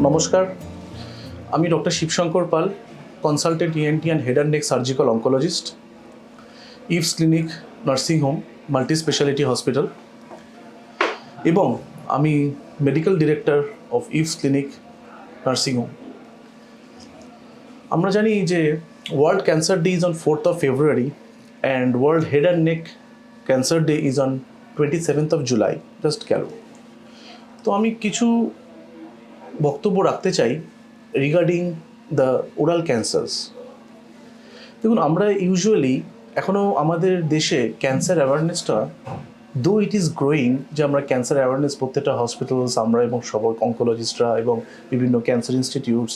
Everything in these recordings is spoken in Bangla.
নমস্কার, আমি doctor Shibshankar Pal, consultant ENT and head and neck surgical oncologist, Eves clinic nursing home multi specialty hospital, এবং আমি medical director of Eves clinic nursing home. আমরা জানি যে world cancer day is on 4th of February and world head and neck cancer day is on 27th of July, just গেল। তো আমি কিছু বক্তব্য রাখতে চাই রিগার্ডিং দ্য ওরাল ক্যান্সার্স। দেখুন, আমরা ইউজুয়ালি এখনও আমাদের দেশে ক্যান্সার অ্যাওয়ারনেসটা, দো ইট ইজ গ্রোয়িং, যে আমরা ক্যান্সার অ্যাওয়ারনেস প্রত্যেকটা হসপিটালস আমরা এবং সব অঙ্কোলজিস্টরা এবং বিভিন্ন ক্যান্সার ইনস্টিটিউটস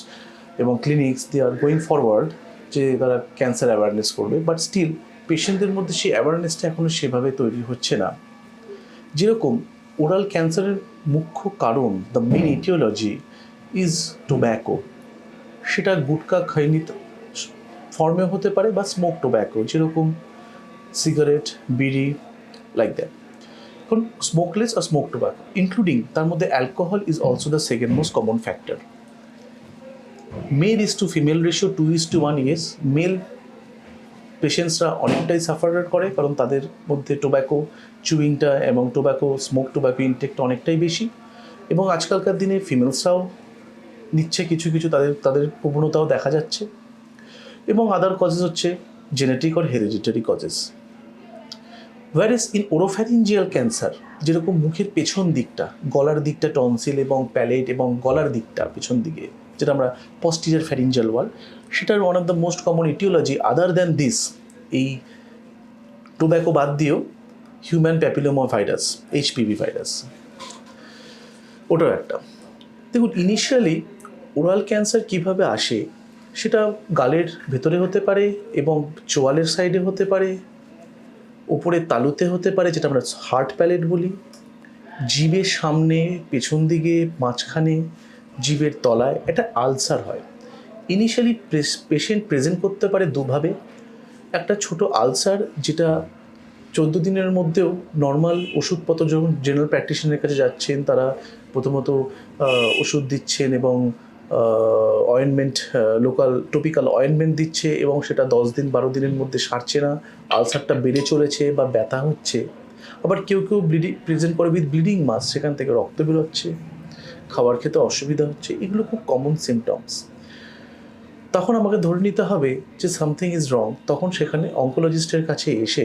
এবং clinics they are going forward যে তারা ক্যান্সার অ্যাওয়ারনেস করবে, বাট স্টিল পেশেন্টদের মধ্যে সেই অ্যাওয়ারনেসটা এখনও সেভাবে তৈরি হচ্ছে না। যেরকম ওরাল ক্যান্সারের মুখ্য কারণ, the main etiology is tobacco. সেটা গুটকা খৈনি ফর্মে হতে পারে বা স্মোক টোব্যাকো, যেরকম সিগারেট, বিড়ি, লাইক দ্যাট। এখন স্মোকলেস আর স্মোক টোব্যাকো ইনক্লুডিং তার মধ্যে alcohol is also the second most common factor. Male is to female ratio 2:1। Yes, male পেশেন্টসরা অনেকটাই সাফার করে, কারণ তাদের মধ্যে টোব্যাকো চুইংটা এবং স্মোক টোব্যাকো ইনটেকটা অনেকটাই বেশি, এবং আজকালকার দিনে ফিমেলসরাও নিচ্ছে কিছু তাদের প্রবণতাও দেখা যাচ্ছে। এবং আদার কজেস হচ্ছে জেনেটিক আর hereditary causes. Whereas in oropharyngeal cancer, যেরকম মুখের পেছন দিকটা, গলার দিকটা টনসিল এবং প্যালেট এবং গলার দিকটা পেছন দিকে, যেটা আমরা পস্টিরিয়র ফ্যারিঞ্জিয়াল ওয়াল, সেটার one of the most common etiology other than this, এই টোব্যাকো বাদ দিয়েও human papilloma virus, HPV virus, ওটাও একটা। দেখুন, ইনিশিয়ালি ওরাল ক্যান্সার কীভাবে আসে, সেটা গালের ভেতরে হতে পারে এবং চোয়ালের সাইডে হতে পারে, ওপরে তালুতে হতে পারে, যেটা আমরা হার্ট প্যালেট বলি, জিভের সামনে, পেছন দিকে, মাঝখানে, জিভের তলায় একটা আলসার হয়। ইনিশিয়ালি পেশেন্ট প্রেজেন্ট করতে পারে দুভাবে। একটা ছোট আলসার, যেটা 14 দিনের মধ্যেও নর্মাল ওষুধপত্র, যখন জেনারেল প্র্যাকটিশনারের কাছে যাচ্ছেন তারা প্রথমত ওষুধ দিচ্ছেন এবং অয়েনমেন্ট, লোকাল টপিক্যাল অয়েনমেন্ট দিচ্ছে, এবং সেটা 10 দিন 12 দিনের মধ্যে সারছে না, আলসারটা বেড়ে চলেছে বা ব্যথা হচ্ছে। আবার কেউ প্রেজেন্ট করে উইথ ব্লিডিং মাস, সেখান থেকে রক্ত বেরোচ্ছে, খাবার খেতে অসুবিধা হচ্ছে। এগুলো খুব কমন সিমটমস। তখন আমাকে ধরে নিতে হবে যে সামথিং ইজ রং। তখন সেখানে অঙ্কোলজিস্টের কাছে এসে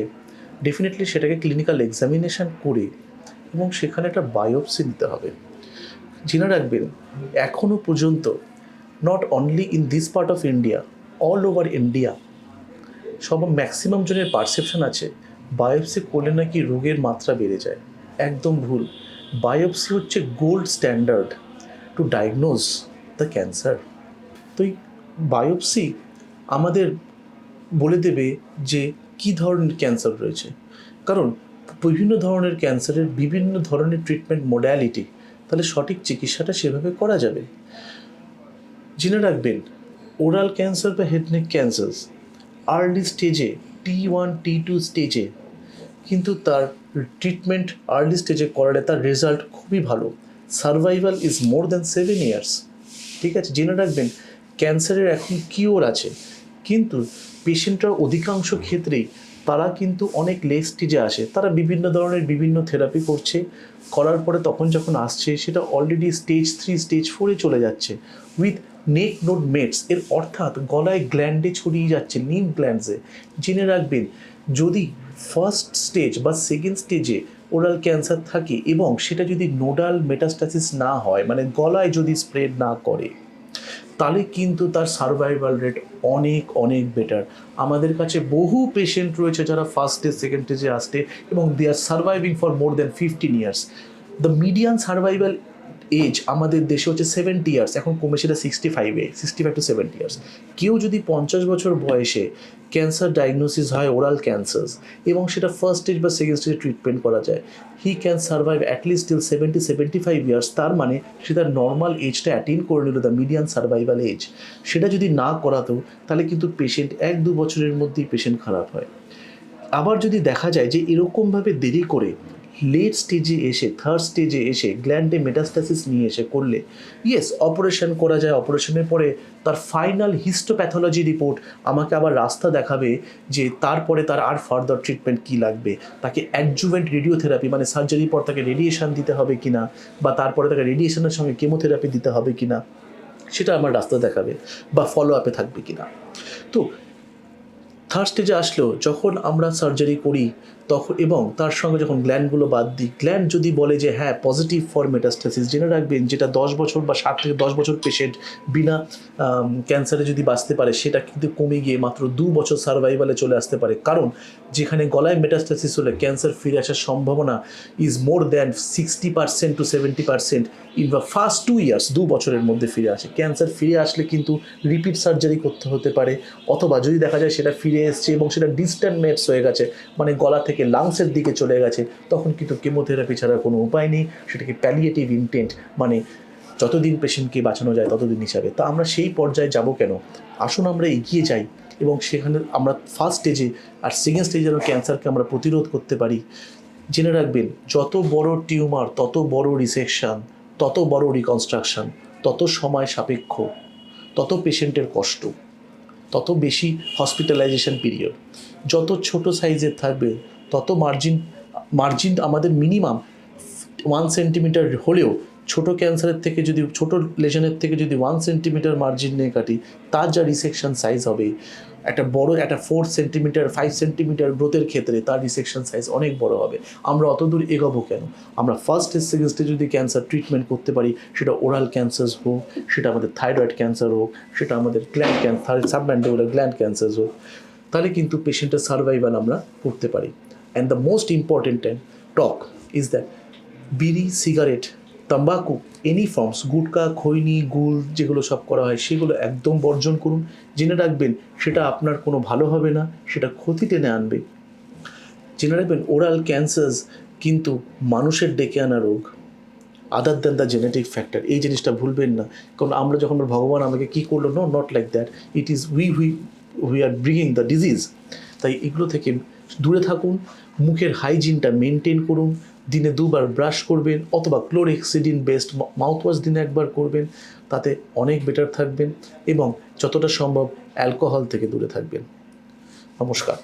ডেফিনেটলি সেটাকে ক্লিনিক্যাল এক্সামিনেশান করে এবং সেখানে একটা বায়োপসি নিতে হবে। জেনে রাখবেন, এখনও পর্যন্ত not only in this part of India, all over India maximum জনের পারসেপশন আছে বায়োপসি করলে নাকি রোগের মাত্রা বেড়ে যায়। একদম ভুল। বায়োপসি হচ্ছে gold standard to diagnose the cancer. তো এই বায়োপসি আমাদের বলে দেবে যে কী ধরনের ক্যান্সার রয়েছে, কারণ বিভিন্ন ধরনের ক্যান্সারের বিভিন্ন ধরনের ট্রিটমেন্ট মোডালিটি, তাহলে সঠিক চিকিৎসাটা সেভাবে করা যাবে। জেনে রাখবেন, ওরাল ক্যান্সার বা হেড নেক ক্যান্সার আর্লি স্টেজে, T1 T2 স্টেজে, কিন্তু তার ট্রিটমেন্ট আর্লি স্টেজে করালে তার রেজাল্ট খুবই ভালো। Survival is more than 7 years। ঠিক আছে, জেনে রাখবেন, ক্যান্সারের এখন কিওর আছে, কিন্তু পেশেন্টরা অধিকাংশ ক্ষেত্রেই তারা কিন্তু অনেক লেট স্টেজে আসে। তারা বিভিন্ন ধরনের বিভিন্ন থেরাপি করছে, করার পরে তখন যখন আসছে সেটা অলরেডি স্টেজ 3 স্টেজ 4-এ চলে যাচ্ছে উইথ নেক নোড মেটস, এর অর্থাৎ গলায় গ্ল্যান্ডে ছড়িয়ে যাচ্ছে, লিম্ফ গ্ল্যান্ডসে। জেনে রাখবেন, যদি ফার্স্ট স্টেজ বা সেকেন্ড স্টেজে ওরাল ক্যান্সার থাকে এবং সেটা যদি নোডাল মেটাস্টাসিস না হয়, মানে গলায় যদি স্প্রেড না করে, তাহলে কিন্তু তার সার্ভাইভাল রেট অনেক অনেক বেটার। আমাদের কাছে বহু পেশেন্ট রয়েছে যারা ফার্স্ট স্টেজ সেকেন্ড স্টেজে আসতে এবং they are surviving for more than 15 years। The median survival age আমাদের দেশে হচ্ছে 70 years, এখন কমে সেটা 65 to 70 years। কেউ যদি 50 বছর বয়সে ক্যান্সার ডায়াগনোসিস হয় ওরাল ক্যান্সার এবং সেটা ফার্স্ট স্টেজ বা সেকেন্ড স্টেজে ট্রিটমেন্ট করা যায়, he can survive at least till 70-75 years। তার মানে সে তার নর্মাল এজটা অ্যাটেইন করে নিল, দ্য মিডিয়ান সার্ভাইভাল এজ। সেটা যদি না করাতো তাহলে কিন্তু পেশেন্ট 1-2 বছরের মধ্যেই পেশেন্ট খারাপ হয়। আবার যদি দেখা যায় যে এরকমভাবে দেরি করে লেট স্টেজে এসে, থার্ড স্টেজে এসে গ্ল্যান্ডে মেটাস্টাসিস নিয়ে এসে করলে ইয়েস অপারেশন করা যায়। অপারেশনের পরে তার ফাইনাল হিস্টোপ্যাথোলজি রিপোর্ট আমাকে আবার রাস্তা দেখাবে যে তারপরে তার আর ফার্দার ট্রিটমেন্ট কী লাগবে। তাকে অ্যাডজুভেন্ট রেডিওথেরাপি মানে সার্জারির পর তাকে রেডিয়েশন দিতে হবে কিনা, বা তারপরে তাকে রেডিয়েশনের সঙ্গে কেমোথেরাপি দিতে হবে কিনা, সেটা আমার রাস্তা দেখাবে, বা ফলো আপে থাকবে কিনা। তো থার্ড স্টেজে আসলেও যখন আমরা সার্জারি করি তখন এবং তার সঙ্গে যখন গ্ল্যান্ডগুলো বাদ দিই, গ্ল্যান্ড যদি বলে যে হ্যাঁ পজিটিভ ফর মেটাস্টাসিস, জেনে রাখবেন যেটা 10 বছর বা 7 থেকে 10 বছর পেশেন্ট বিনা ক্যান্সারে যদি বাঁচতে পারে, সেটা কিন্তু কমে গিয়ে মাত্র 2 বছর সার্ভাইভালে চলে আসতে পারে। কারণ যেখানে গলায় মেটাস্টাসিস হলে ক্যান্সার ফিরে আসার সম্ভাবনা is more than 60% to 70% in the first 2 years, 2 বছরের মধ্যে ফিরে আসে। ক্যান্সার ফিরে আসলে কিন্তু রিপিট সার্জারি করতে হতে পারে, অথবা যদি দেখা যায় সেটা ফিরে এসছে এবং সেটা ডিস্ট্যান্ট মেটস হয়ে গেছে, মানে গলা থেকে লাংসের দিকে চলে গেছে, তখন কিন্তু কেমোথেরাপি ছাড়া কোনো উপায় নেই। সেটাকে প্যালিয়েটিভ ইনটেন্ট মানে যতদিন পেশেন্টকে বাঁচানো যায় ততদিন হিসাবে। তা আমরা সেই পর্যায়ে যাব কেন? আসুন আমরা এগিয়ে যাই এবং সেখানে আমরা ফার্স্ট স্টেজে আর সেকেন্ড স্টেজে যেন ক্যান্সারকে আমরা প্রতিরোধ করতে পারি। জেনে রাখবেন যত বড় টিউমার, তত বড় রিসেকশন, তত বড় রিকনস্ট্রাকশন, তত সময় সাপেক্ষ, তত পেশেন্টের কষ্ট, তত বেশি হসপিটালাইজেশন পিরিয়ড। যত ছোট সাইজের থাকবে তত মার্জিন আমাদের মিনিমাম 1 সেন্টিমিটার হলেও, ছোট ক্যান্সারের থেকে যদি, ছোট লেশনের থেকে যদি 1 সেন্টিমিটার মার্জিন নিয়ে কাটি, তার যা রিসেকশন সাইজ হবে, একটা বড় একটা 4 সেন্টিমিটার 5 সেন্টিমিটার গ্রোথের ক্ষেত্রে তার রিসেকশন সাইজ অনেক বড় হবে। আমরা অত দূর এগোবো কেন? আমরা ফার্স্ট স্টেজ সেকেন্ড স্টেজ যদি ক্যান্সার ট্রিটমেন্ট করতে পারি, সেটা ওরাল ক্যান্সার হোক, সেটা আমাদের থাইরয়েড ক্যান্সার হোক, সেটা আমাদের gland cancer, submandibular gland cancer হোক, তাহলে কিন্তু পেশেন্টের সার্ভাইভাল আমরা করতে পারি। And the most important talk is that বিড়ি, সিগারেট, তাম্বাকু, এনি ফর্মস, গুটকা, খৈনি, গুল যেগুলো সব করা হয় সেগুলো একদম বর্জন করুন। জেনে রাখবেন সেটা আপনার কোনো ভালো হবে না, সেটা ক্ষতি টেনে আনবে। জেনে রাখবেন ওরাল ক্যান্সার্স কিন্তু মানুষের ডেকে আনা রোগ, other than the genetic factor. এই জিনিসটা ভুলবেন না, কারণ আমরা যখন ভগবান আমাকে কী করলো, no, not like that, it is we are bringing the disease. তাই এগুলো থেকে দূরে থাকুন, মুখের হাইজিনটা মেনটেন করুন, দিনে 2 বার ব্রাশ করবেন, অথবা ক্লোরহেক্সিডিন বেসড মাউথওয়াশ দিনে 1 বার করবেন, তাতে অনেক বেটার থাকবেন, এবং যতটা সম্ভব অ্যালকোহল থেকে দূরে থাকবেন। নমস্কার।